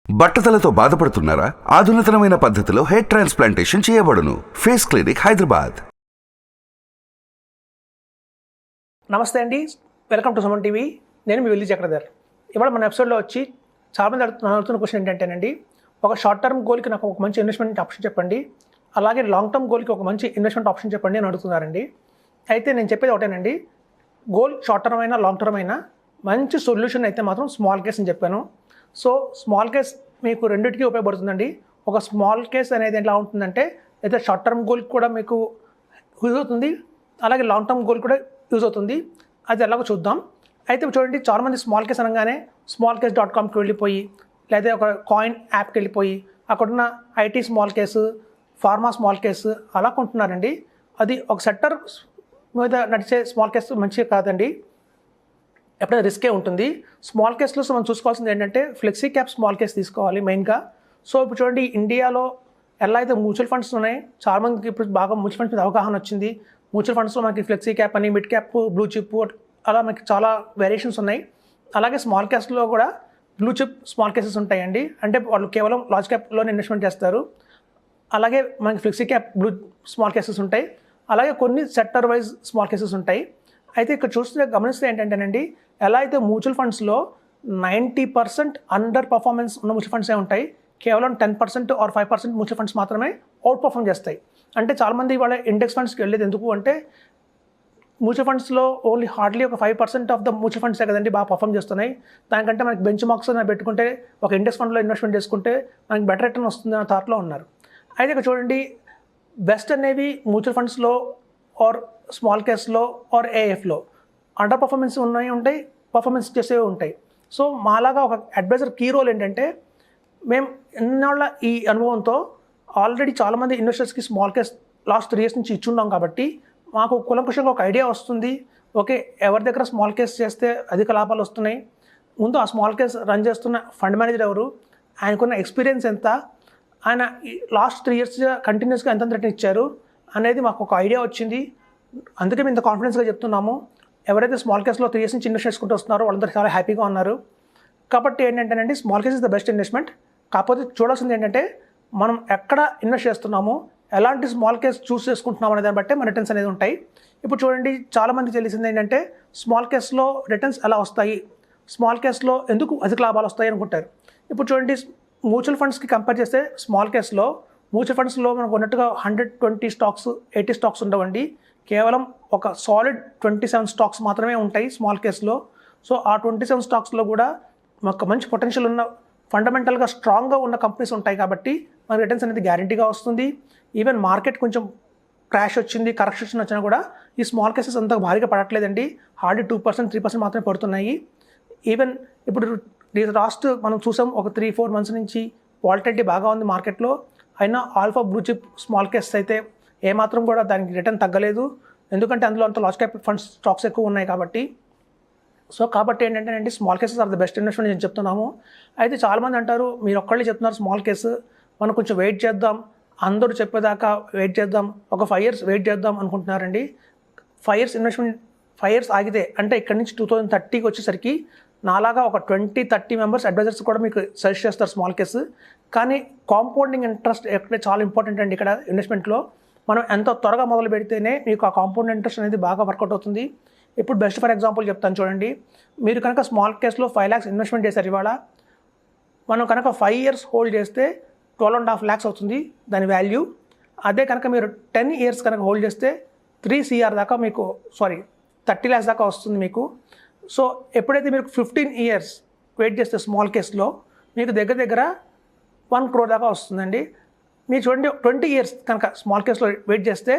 బట్టతలతో బాధపడుతున్నారా? ఆధునితనమైన పద్ధతిలో hair transplantation చేయబడును. Face clinic, Hyderabad. నమస్తే అండి, వెల్కమ్ టు సుమన్ టీవీ. నేను మీ వెల్లి చక్రధర్. ఇవాళ మన ఎపిసోడ్లో వచ్చి చాలామంది అడుగుతున్న క్వశ్చన్ ఏంటంటేనండి, ఒక షార్ట్ టర్మ్ గోల్కి నాకు ఒక మంచి ఇన్వెస్ట్మెంట్ ఆప్షన్ చెప్పండి, అలాగే లాంగ్ టర్మ్ గోల్కి ఒక మంచి ఇన్వెస్ట్మెంట్ ఆప్షన్ చెప్పండి అని అడుగుతున్నారండి. అయితే నేను చెప్పేది ఒకటేనండి, గోల్ షార్ట్ టర్మ్ అయినా లాంగ్ టర్మ్ అయినా మంచి సొల్యూషన్ అయితే మాత్రం స్మాల్ కేస్ అని చెప్పాను. సో స్మాల్ కేస్ మీకు రెండింటికి ఉపయోగపడుతుందండి. ఒక స్మాల్ కేస్ అనేది ఎలా ఉంటుందంటే, అయితే షార్ట్ టర్మ్ గోల్కి కూడా మీకు యూజ్ అవుతుంది, అలాగే లాంగ్ టర్మ్ గోల్ కూడా యూజ్ అవుతుంది. అది ఎలాగో చూద్దాం. అయితే చూడండి, చాలామంది స్మాల్ కేస్ అనగానే smallcase.comకి వెళ్ళిపోయి, లేదా ఒక కాయిన్ యాప్కి వెళ్ళిపోయి అక్కడున్న IT small case, pharma small case అలా కొంటున్నారండి. అది ఒక సెక్టర్ మీద నడిచే స్మాల్ కేసు మంచిగా కాదండి, ఎప్పుడైనా రిస్కే ఉంటుంది. స్మాల్ కేస్లో మనం చూసుకోవాల్సింది ఏంటంటే, ఫ్లెక్సీ క్యాప్ స్మాల్ కేస్ తీసుకోవాలి మెయిన్గా. సో ఇప్పుడు చూడండి, ఇండియాలో ఎలా అయితే మ్యూచువల్ ఫండ్స్ ఉన్నాయి, చాలామందికి ఇప్పుడు బాగా మ్యూచువల్ ఫండ్స్ మీద అవగాహన వచ్చింది. మ్యూచువల్ ఫండ్స్లో మనకి ఫ్లెక్సీ క్యాప్ అని, మిడ్ క్యాప్, బ్లూ చిప్ అలా మనకి చాలా వేరియేషన్స్ ఉన్నాయి. అలాగే స్మాల్ క్యాప్స్లో కూడా బ్లూ చిప్ స్మాల్ కేసెస్ ఉంటాయండి, అంటే వాళ్ళు కేవలం లార్జ్ క్యాప్లోనే ఇన్వెస్ట్మెంట్ చేస్తారు. అలాగే మనకి flexi cap blue small cases ఉంటాయి, అలాగే కొన్ని సెక్టర్ వైజ్ స్మాల్ కేసెస్ ఉంటాయి. అయితే ఇక్కడ గమనిస్తే ఏంటంటేనండి, ఎలా అయితే మ్యూచువల్ ఫండ్స్లో 90% అండర్ పర్ఫార్మెన్స్ ఉన్న మ్యూచువల్ ఫండ్సే ఉంటాయి, కేవలం 10% ఆర్ 5% మ్యూచువల్ ఫండ్స్ మాత్రమే అవుట్ పర్ఫార్మ్ చేస్తాయి. అంటే చాలామంది వాళ్ళ ఇండెక్స్ ఫండ్స్కి వెళ్ళేది ఎందుకు అంటే, మ్యూచువల్ ఫండ్స్లో ఓన్లీ హార్డ్లీ ఒక 5% ఆఫ్ ద మ్యూచువల్ ఫండ్సే కదండి బాగా పర్ఫామ్ చేస్తున్నాయి. దానికంటే మనకి బెంచ్ మార్క్స్ పెట్టుకుంటే, ఒక ఇండెక్స్ ఫండ్లో ఇన్వెస్ట్మెంట్ చేసుకుంటే మనకి బెటర్ రిటర్న్ వస్తుంది అన్న థాట్లో ఉన్నారు. అయితే ఇక్కడ చూడండి, బెస్ట్ అనేవి మ్యూచువల్ ఫండ్స్లో ఆర్ స్మాల్ కేస్లో ఆర్ ఏఎఫ్లో అండర్ పర్ఫార్మెన్స్ ఉంటాయి, పర్ఫార్మెన్స్ చేసేవి ఉంటాయి. సో మాలాగా ఒక అడ్వైజర్ కీ రోల్ ఏంటంటే, మేము ఎన్నాళ్ళ ఈ అనుభవంతో ఆల్రెడీ చాలామంది ఇన్వెస్టర్స్కి స్మాల్ కేస్ లాస్ట్ 3 years నుంచి ఇచ్చున్నాం కాబట్టి మాకు కులంకుశంగా ఒక ఐడియా వస్తుంది. ఓకే, ఎవరి దగ్గర స్మాల్ కేస్ చేస్తే అధిక లాభాలు వస్తున్నాయి, ముందు ఆ స్మాల్ కేస్ రన్ చేస్తున్న ఫండ్ మేనేజర్ ఎవరు, ఆయనకున్న ఎక్స్పీరియన్స్ ఎంత, ఆయన లాస్ట్ 3 years కంటిన్యూస్గా ఎంత రిటర్న్ ఇచ్చారు అనేది మాకు ఒక ఐడియా వచ్చింది. అందుకే మేము ఇంత కాన్ఫిడెన్స్గా చెప్తున్నాము. ఎవరైతే స్మాల్ కేస్లో 3 years నుంచి ఇన్వెస్ట్ చేసుకుంటూ వస్తున్నారో వాళ్ళందరూ చాలా హ్యాపీగా ఉన్నారు. కాబట్టి ఏంటంటేనండి, small case is the best investment. కాకపోతే చూడాల్సింది ఏంటంటే, మనం ఎక్కడ ఇన్వెస్ట్ చేస్తున్నాము, ఎలాంటి స్మాల్ కేస్ చూస్ చేసుకుంటున్నాం అనే దాన్ని బట్టే మన రిటర్న్స్ అనేది ఉంటాయి. ఇప్పుడు చూడండి, చాలామందికి తెలిసింది ఏంటంటే, స్మాల్ కేస్లో రిటర్న్స్ ఎలా వస్తాయి, స్మాల్ కేస్లో ఎందుకు అధిక లాభాలు వస్తాయి అనుకుంటారు. ఇప్పుడు చూడండి, మ్యూచువల్ ఫండ్స్కి కంపేర్ చేస్తే స్మాల్ కేస్లో మ్యూచువల్ ఫండ్స్లో మనకు ఉన్నట్టుగా 120 స్టాక్స్ 80 స్టాక్స్ ఉండవండి, కేవలం ఒక సాలిడ్ 27 స్టాక్స్ మాత్రమే ఉంటాయి స్మాల్ కేస్లో. సో ఆ 27 స్టాక్స్లో కూడా మాకు మంచి పొటెన్షియల్ ఉన్న, ఫండమెంటల్గా స్ట్రాంగ్గా ఉన్న కంపెనీస్ ఉంటాయి కాబట్టి మన రిటర్న్స్ అనేది గ్యారంటీగా వస్తుంది. ఈవెన్ మార్కెట్ కొంచెం క్రాష్ వచ్చింది, కరెక్షన్ వచ్చినా కూడా ఈ స్మాల్ కేసెస్ అంత భారీగా పడట్లేదండి, హార్డ్లీ 2% 3% మాత్రమే పడుతున్నాయి. ఈవెన్ ఇప్పుడు లాస్ట్ మనం చూసాం, ఒక 3-4 months నుంచి వాలటిలిటీ బాగా ఉంది మార్కెట్లో, అయినా alpha blue chip small case అయితే ఏమాత్రం కూడా దానికి రిటర్న్ తగ్గలేదు, ఎందుకంటే అందులో అంత లార్జ్ క్యాప్ ఫండ్స్ స్టాక్స్ ఎక్కువ ఉన్నాయి కాబట్టి. సో కాబట్టి ఏంటంటే, small cases are the best investment నేను చెప్తున్నాము. అయితే చాలామంది అంటారు, మీరు ఒక్కళ్ళే చెప్తున్నారు స్మాల్ కేసు, మనం కొంచెం వెయిట్ చేద్దాం, అందరూ చెప్పేదాకా వెయిట్ చేద్దాం, ఒక 5 years వెయిట్ చేద్దాం అనుకుంటున్నారండి. 5 years ఇన్వెస్ట్మెంట్ 5 years ఆగితే, అంటే ఇక్కడ నుంచి 2030కి వచ్చేసరికి నాలాగా ఒక 20-30 మెంబర్స్ అడ్వైజర్స్ కూడా మీకు సజెస్ట్ చేస్తారు స్మాల్ కేసు. కానీ కాంపౌండింగ్ ఇంట్రెస్ట్ ఎక్కడ చాలా ఇంపార్టెంట్ అండి ఇక్కడ ఇన్వెస్ట్మెంట్లో. మనం ఎంత త్వరగా మొదలు పెడితేనే మీకు ఆ కాంపౌండ్ ఇంట్రెస్ట్ అనేది బాగా వర్కౌట్ అవుతుంది. ఇప్పుడు బెస్ట్ ఫర్ ఎగ్జాంపుల్ చెప్తాను చూడండి, మీరు కనుక స్మాల్ కేస్లో 5 lakhs ఇన్వెస్ట్మెంట్ చేశారు ఇవాళ, మనం కనుక 5 years హోల్డ్ చేస్తే 12.5 lakhs అవుతుంది దాని వాల్యూ. అదే కనుక మీరు 10 years కనుక హోల్డ్ చేస్తే 3 crore దాకా మీకు 30 lakhs దాకా వస్తుంది మీకు. సో ఎప్పుడైతే మీరు 15 years వెయిట్ చేస్తే స్మాల్ కేస్లో మీకు దగ్గర 1 crore దాకా వస్తుందండి. మీరు చూడండి, 20 years కనుక స్మాల్ కేస్లో వెయిట్ చేస్తే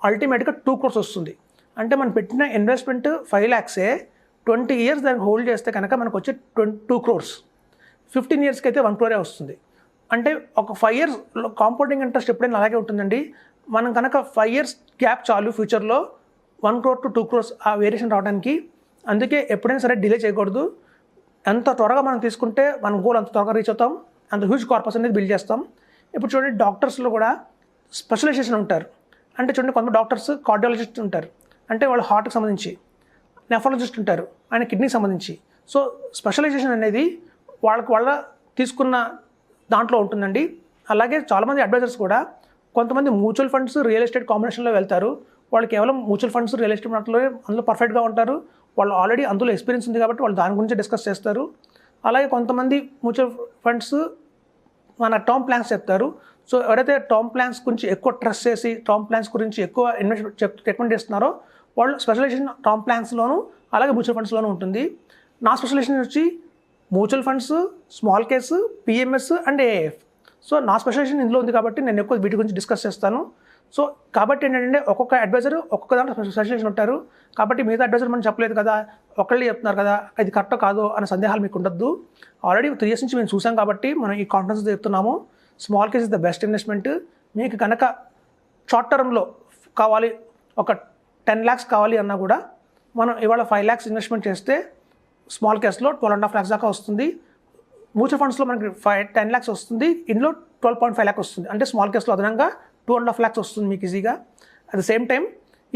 అల్టిమేట్గా 2 crores వస్తుంది. అంటే మనం పెట్టిన ఇన్వెస్ట్మెంట్ 5 lakhs, 20 years దానికి హోల్డ్ చేస్తే కనుక మనకు వచ్చే 2 crores, 15 yearsకి అయితే 1 crore వస్తుంది. అంటే ఒక 5 years కాంపౌండింగ్ ఇంట్రెస్ట్ ఎప్పుడైనా అలాగే ఉంటుందండి. మనం కనుక 5 years గ్యాప్ చాలు ఫ్యూచర్లో 1 crore to 2 crores ఆ వేరియేషన్ రావడానికి. అందుకే ఎప్పుడైనా సరే డిలే చేయకూడదు. ఎంత త్వరగా మనం తీసుకుంటే మన గోల్ అంత త్వరగా రీచ్ అవుతాం, అంత హ్యూజ్ కార్పస్ అనేది బిల్డ్ చేస్తాం. ఇప్పుడు చూడండి, డాక్టర్స్లో కూడా స్పెషలైజేషన్ ఉంటారు. అంటే చూడండి, కొంతమంది డాక్టర్స్ కార్డియాలజిస్ట్ ఉంటారు, అంటే వాళ్ళు హార్ట్కి సంబంధించి, నెఫ్రాలజిస్ట్ ఉంటారు, ఆయన కిడ్నీకి సంబంధించి. సో స్పెషలైజేషన్ అనేది వాళ్ళ తీసుకున్న దాంట్లో ఉంటుందండి. అలాగే చాలామంది అడ్వైజర్స్ కూడా కొంతమంది మ్యూచువల్ ఫండ్స్ రియల్ ఎస్టేట్ కాంబినేషన్లో వెళ్తారు. వాళ్ళు కేవలం మ్యూచువల్ ఫండ్స్ రియల్ ఎస్టేట్ మాటలో అందులో పర్ఫెక్ట్గా ఉంటారు. వాళ్ళు ఆల్రెడీ అందులో ఎక్స్పీరియన్స్ ఉంది కాబట్టి వాళ్ళు దాని గురించి డిస్కస్ చేస్తారు. అలాగే కొంతమంది మ్యూచువల్ ఫండ్స్ మన టర్మ్ ప్లాన్స్ చెప్తారు. సో ఎవరైతే టర్మ్ ప్లాన్స్ గురించి ఎక్కువ ట్రస్ట్ చేసి టర్మ్ ప్లాన్స్ గురించి ఎక్కువ రికమెండ్ చేస్తున్నారో వాళ్ళు స్పెషలైజేషన్ టర్మ్ ప్లాన్స్లోను అలాగే మ్యూచువల్ ఫండ్స్లోనూ ఉంటుంది. నా స్పెషలైజేషన్ వచ్చి mutual funds, small case, PMS and AF. So నా స్పెషలైజేషన్ ఇందులో ఉంది కాబట్టి నేను ఎక్కువ వీటి గురించి డిస్కస్ చేస్తాను. సో కాబట్టి ఏంటంటే ఒక్కొక్క అడ్వైజర్ ఒక్కొక్క దాంట్లో స్పెషలైజేషన్ ఉంటారు. కాబట్టి మిగతా అడ్వైజర్ మనం చెప్పలేదు కదా, ఒకళ్ళు చెప్తున్నారు కదా, ఇది కరెక్టో కాదో అనే సందేహాలు మీకు ఉండొద్దు. ఆల్రెడీ 3 years నుంచి మేము చూసాం కాబట్టి మనం ఈ కాన్ఫిడెన్స్ చెప్తున్నాము. Small case is the best investment. మీకు కనుక షార్ట్ టర్మ్లో కావాలి, ఒక 10 lakhs కావాలి అన్నా కూడా మనం ఇవాళ 5 lakhs ఇన్వెస్ట్మెంట్ చేస్తే స్మాల్ కేస్లో 12.5 lakhs దాకా వస్తుంది. మ్యూచువల్ ఫండ్స్లో మనకి 10 lakhs వస్తుంది, ఇందులో 12.5 lakhs వస్తుంది. అంటే స్మాల్ కేస్లో అదనంగా 2.5 lakhs వస్తుంది మీకు ఈజీగా. అట్ ద సేమ్ టైం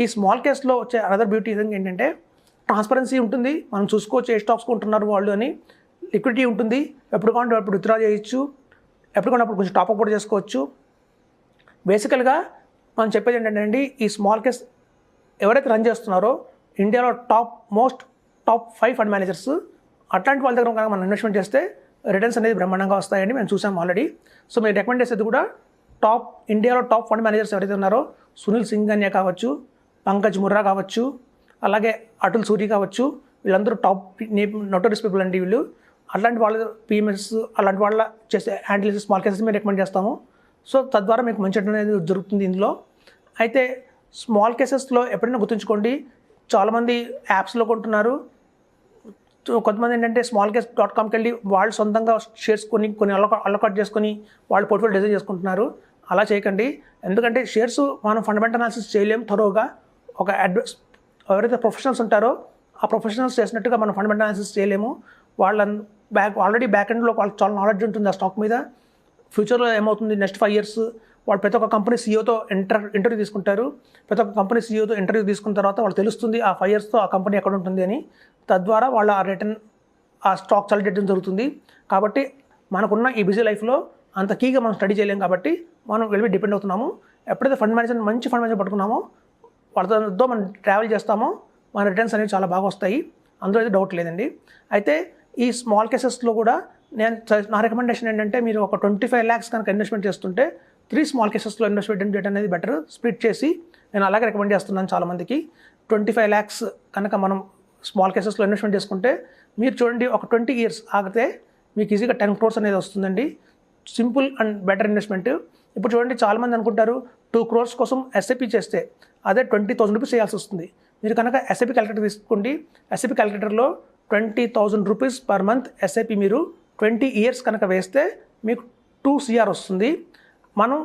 ఈ స్మాల్ కేస్లో వచ్చే అనదర్ బ్యూటీ ఏంటంటే ట్రాన్స్పరెన్సీ ఉంటుంది. మనం చూసుకోవచ్చు ఏ స్టాక్స్ కొంటున్నారు వాళ్ళు అని. లిక్విడిటీ ఉంటుంది, ఎప్పుడు కావాలంటే అప్పుడు విత్డ్రా చేయొచ్చు, ఎప్పుడు కావాలంటే అప్పుడు కొంచెం టాప్అప్ కూడా చేసుకోవచ్చు. బేసికల్గా మనం చెప్పేది ఏంటంటే ఈ స్మాల్ కేస్ ఎవరైతే రన్ చేస్తున్నారో ఇండియాలో టాప్ 5 ఫండ్ మేనేజర్స్, అట్లాంటి వాళ్ళ దగ్గర కనుక మనం ఇన్వెస్ట్మెంట్ చేస్తే రిటర్న్స్ అనేది బ్రహ్మాండంగా వస్తాయని మేము చూసాం ఆల్రెడీ. సో మీరు రికమెండ్ చేసేది కూడా ఇండియాలో టాప్ ఫండ్ మేనేజర్స్ ఎవరైతే ఉన్నారో సునీల్ సింఘానియా కావచ్చు, పంకజ్ ముర్రా కావచ్చు, అలాగే అటుల్ సూరి కావచ్చు, వీళ్ళందరూ టాప్ నోటరీస్ పీపుల్ అండి వీళ్ళు. అట్లాంటి వాళ్ళ పిఎంఎస్ అలాంటి వాళ్ళ చేసే హ్యాండిల్ చేసే స్మాల్ కేసెస్ మేము రికమెండ్ చేస్తాము. సో తద్వారా మీకు మంచి అనేది జరుగుతుంది ఇందులో. అయితే స్మాల్ కేసెస్లో ఎప్పుడైనా గుర్తుంచుకోండి, చాలామంది యాప్స్లో కొంటున్నారు. కొంతమంది ఏంటంటే smallcase.comకి వెళ్ళి వాళ్ళు సొంతంగా షేర్స్ కొన్ని అలకాట్ చేసుకొని వాళ్ళు పోర్ట్ఫోలియో డిజైన్ చేసుకుంటున్నారు. అలా చేయకండి. ఎందుకంటే షేర్స్ మనం ఫండమెంటల్ అనాలిసిస్ చేయలేము త్వరగా. ఒక ఎవరైతే ప్రొఫెషనల్స్ ఉంటారో ఆ ప్రొఫెషనల్స్ చేసినట్టుగా మనం ఫండమెంటల్ అనాలిసిస్ చేయలేము. వాళ్ళని ఆల్రెడీ బ్యాక్ ఎండ్లో వాళ్ళకి చాలా నాలెడ్జ్ ఉంటుంది ఆ స్టాక్ మీద. ఫ్యూచర్లో ఏమవుతుంది నెక్స్ట్ 5 years వాళ్ళు ప్రతి ఒక్క కంపెనీ సీఈఓతో ఇంటర్వ్యూ తీసుకుంటారు. ప్రతి ఒక్క కంపెనీ సీఈఓతో ఇంటర్వ్యూ తీసుకున్న తర్వాత వాళ్ళు తెలుస్తుంది ఆ 5 yearsతో ఆ కంపెనీ ఎక్కడ ఉంటుంది అని. తద్వారా వాళ్ళ ఆ స్టాక్ సెలెక్ట్ చేయడం జరుగుతుంది. కాబట్టి మనకున్న ఈ బిజీ లైఫ్లో అంత కీగా మనం స్టడీ చేయలేం కాబట్టి మనం వెళ్ళి డిపెండ్ అవుతున్నాము. ఎప్పుడైతే మంచి ఫండ్ మేనేజర్ పట్టుకున్నామో వాళ్ళతో మనం ట్రావెల్ చేస్తామో మన రిటర్న్స్ అనేవి చాలా బాగా వస్తాయి. అందులో అయితే డౌట్ లేదండి. అయితే ఈ స్మాల్ కేసెస్లో కూడా నా రికమెండేషన్ ఏంటంటే మీరు ఒక 25 lakhs కనుక ఇన్వెస్ట్మెంట్ చేస్తుంటే 3 small కేసెస్లో ఇన్వెస్ట్మెంట్ చేయడం అనేది బెటర్. స్ప్లిట్ చేసి నేను అలాగే రికమెండ్ చేస్తున్నాను చాలామందికి. 25 lakhs కనుక మనం స్మాల్ కేసెస్లో ఇన్వెస్ట్మెంట్ చేసుకుంటే మీరు చూడండి ఒక 20 years ఆగితే మీకు ఈజీగా 10 crores అనేది వస్తుందండి. Simple and better investment. ఇప్పుడు చూడండి చాలామంది అనుకుంటారు 2 crores కోసం ఎస్ఐపి చేస్తే అదే 20,000 rupees చేయాల్సి వస్తుంది. మీరు కనుక ఎస్ఐపి క్యాలిక్యులేటర్ తీసుకోండి. ఎస్ఐపి క్యాలిక్యులేటర్లో 20,000 rupees పర్ మంత్ ఎస్ఐపి మీరు 20 years కనుక వేస్తే మీకు 2 crore వస్తుంది. మనం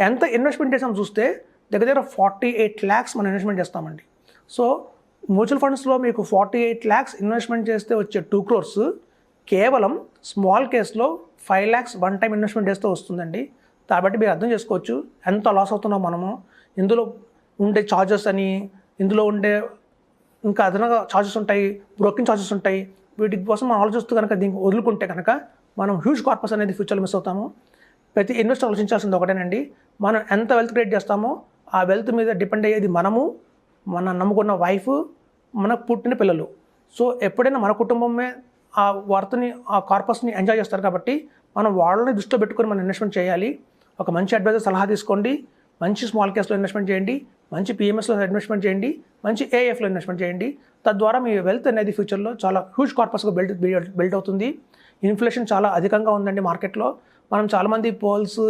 ఎంత ఇన్వెస్ట్మెంట్ చేసాం చూస్తే దగ్గర 48 lakhs మనం ఇన్వెస్ట్మెంట్ చేస్తామండి. సో మ్యూచువల్ ఫండ్స్లో మీకు 48 lakhs ఇన్వెస్ట్మెంట్ చేస్తే వచ్చే 2 crores కేవలం స్మాల్ కేస్లో 5 lakhs వన్ టైం ఇన్వెస్ట్మెంట్ చేస్తే వస్తుందండి. కాబట్టి మీరు అర్థం చేసుకోవచ్చు ఎంత లాస్ అవుతున్నాం మనము. ఇందులో ఉండే ఛార్జెస్ అని, ఇందులో ఉండే ఇంకా అదనంగా ఛార్జెస్ ఉంటాయి, బ్రోకింగ్ ఛార్జెస్ ఉంటాయి. వీటి కోసం మనం ఆలోచిస్తూ కనుక దీనికి వదులుకుంటే కనుక మనం హ్యూజ్ కార్పస్ అనేది ఫ్యూచర్లో మిస్ అవుతాము. ప్రతి ఇన్వెస్టర్ ఆలోచించాల్సింది ఒకటేనండి, మనం ఎంత వెల్త్ క్రియేట్ చేస్తామో ఆ వెల్త్ మీద డిపెండ్ అయ్యేది మనము, మన నమ్ముకున్న వైఫ్, మనకు పుట్టిన పిల్లలు. సో ఎప్పుడైనా మన కుటుంబమే ఆ వర్త్ని ఆ కార్పస్ని ఎంజాయ్ చేస్తారు కాబట్టి మనం వాళ్ళని దృష్టిలో పెట్టుకొని మనం ఇన్వెస్ట్మెంట్ చేయాలి. ఒక మంచి అడ్వైజర్ సలహా తీసుకోండి, మంచి స్మాల్ కేస్లో ఇన్వెస్ట్మెంట్ చేయండి, మంచి పిఎంఎస్లో ఇన్వెస్ట్మెంట్ చేయండి, మంచి ఏఎఫ్లో ఇన్వెస్ట్మెంట్ చేయండి. తద్వారా మీ వెల్త్ అనేది ఫ్యూచర్లో చాలా హ్యూజ్ కార్పస్గా బిల్డ్ అవుతుంది. ఇన్ఫ్లేషన్ చాలా అధికంగా ఉందండి మార్కెట్లో. మనం చాలామంది పోల్స్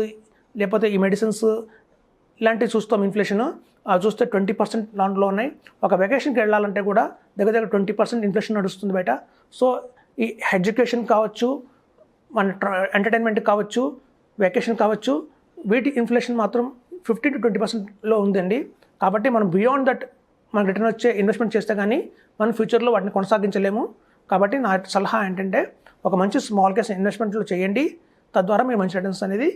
లేకపోతే ఈ మెడిసిన్స్ ఇలాంటివి చూస్తాం. ఇన్ఫ్లేషన్ చూస్తే 20% దాంట్లో ఉన్నాయి. ఒక వెకేషన్కి వెళ్ళాలంటే కూడా దగ్గర 20% ఇన్ఫ్లేషన్ నడుస్తుంది బయట. సో ఈ ఎడ్యుకేషన్ కావచ్చు, మన ఎంటర్టైన్మెంట్ కావచ్చు, వెకేషన్ కావచ్చు, వీటి ఇన్ఫ్లేషన్ మాత్రం 15 to 20%లో ఉందండి. కాబట్టి మనం బియాండ్ దట్ మనకు రిటర్న్ వచ్చే ఇన్వెస్ట్మెంట్ చేస్తే కానీ మనం ఫ్యూచర్లో వాటిని కొనసాగించలేము. కాబట్టి నా సలహా ఏంటంటే ఒక మంచి స్మాల్ కేస్ ఇన్వెస్ట్మెంట్లో చేయండి. తద్వారా మీరు మంచి రిటర్న్స్ అనేది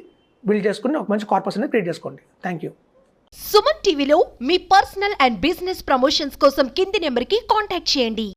బిల్డ్ చేసుకుని ఒక మంచి కార్పస్ అనేది క్రియేట్ చేసుకోండి. Thank you. సుమన్ టీవీలో మీ పర్సనల్ అండ్ బిజినెస్ ప్రమోషన్స్ కోసం కింది నెంబర్కి కాంటాక్ట్ చేయండి.